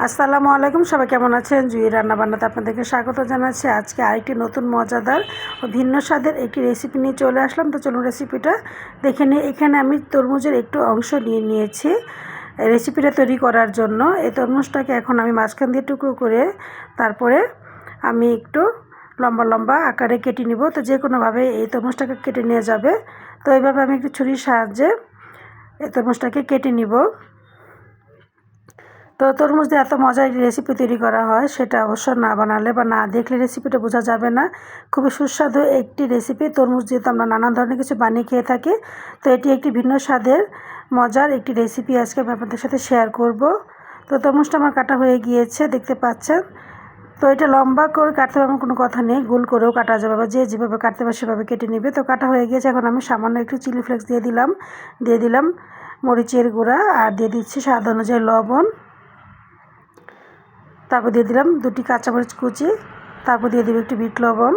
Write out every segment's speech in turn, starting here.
আসসালামু আলাইকুম, সবাই কেমন আছেন? জুই রান্নাবান্নাতে আপনাদেরকে স্বাগত জানাচ্ছি। আজকে আরেকটি নতুন মজাদার ও ভিন্ন স্বাদের একটি রেসিপি নিয়ে চলে আসলাম। তো চলুন রেসিপিটা দেখে নিই। এখানে আমি তরমুজের একটু অংশ নিয়ে নিয়েছি রেসিপিটা তৈরি করার জন্য। এই তরমুজটাকে এখন আমি মাঝখান দিয়ে টুকরো করে তারপরে আমি একটু লম্বা লম্বা আকারে কেটে নিব। তো যে কোনোভাবে এই তরমুজটাকে কেটে নিয়ে যাবে। তো এইভাবে আমি একটু ছুরির সাহায্যে এই তরমুজটাকে কেটে নিব। তো তরমুজ দিয়ে এত মজার একটি রেসিপি তৈরি করা হয়, সেটা অবশ্য না বানালে বা না দেখলে রেসিপিটা বোঝা যাবে না। খুবই সুস্বাদু একটি রেসিপি। তরমুজ দিয়ে তো আমরা নানান ধরনের কিছু বানিয়ে খেয়ে থাকি। তো এটি একটি ভিন্ন স্বাদের মজার একটি রেসিপি আজকে আমি আপনাদের সাথে শেয়ার করব। তো তরমুজটা আমার কাটা হয়ে গিয়েছে, দেখতে পাচ্ছেন। তো এটা লম্বা করে কাটতে হবে এমন কোনো কথা নেই, গোল করেও কাটা যাবে বা যে যেভাবে কাটতে পারে সেভাবে কেটে নেবে। তো কাটা হয়ে গিয়েছে। এখন আমি সামান্য একটু চিলি ফ্লেক্স দিয়ে দিলাম মরিচের গুঁড়া, আর দিয়ে দিচ্ছি স্বাদ অনুযায়ী লবণ। তারপর দিয়ে দিলাম 2টি কাঁচামরিচ কুচি। তারপর দিয়ে দেবো একটু বিট লবণ।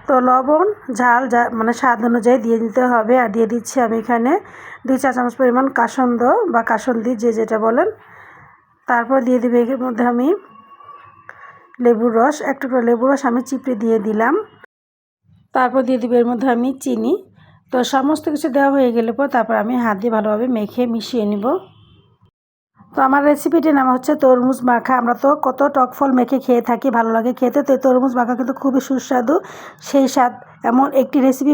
তো লবণ ঝাল যা মানে স্বাদ অনুযায়ী দিয়ে দিতে হবে। আর দিয়ে দিচ্ছি আমি এখানে 2 চা চামচ পরিমাণ কাসন্দ বা কাসন্দি, যে যেটা বলেন। তারপর দিয়ে দেবো এর মধ্যে আমি লেবুর রস, একটু করে লেবুর রস আমি চিপড়ে দিয়ে দিলাম। তারপর দিয়ে দেবো এর মধ্যে আমি চিনি। তো সমস্ত কিছু দেওয়া হয়ে গেলে পর তারপর আমি হাত দিয়ে ভালোভাবে মেখে মিশিয়ে নিব। তো আমার রেসিপিটির নাম হচ্ছে তরমুজ মাখা। আমরা তো কত টক ফল মেখে খেয়ে থাকি, ভালো লাগে খেতে। তো তরমুজ মাখা কিন্তু খুবই সুস্বাদু, সেই স্বাদ এমন একটি রেসিপি